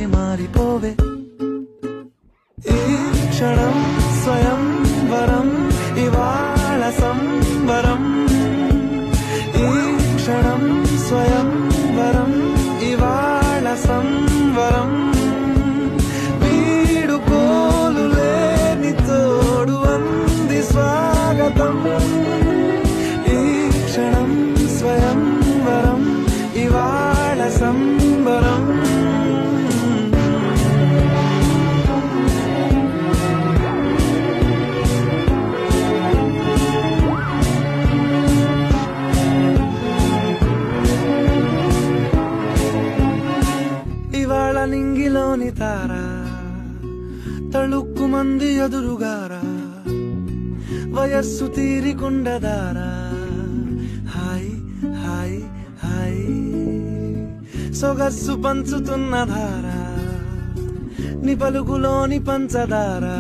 దాటి మారిపోవే ఈ క్షణం స్వయంవరం ఇవాళ సంబరం ఈ క్షణం స్వయంవరం ఇవాళ సంవరం వీడుకోలు లేని తోడు అంది స్వాగతం ఈ క్షణం స్వయంవరం ఇవాళ సంబరం ఇవాళ నింగిలోని తారా తళుక్కు మంది ఎదురుగారా వయస్సు తీరికుండదారా హాయ్ హాయ్ హాయ్ సొగస్సు పంచుతున్న ధారా ని పలుకులోని పంచదారా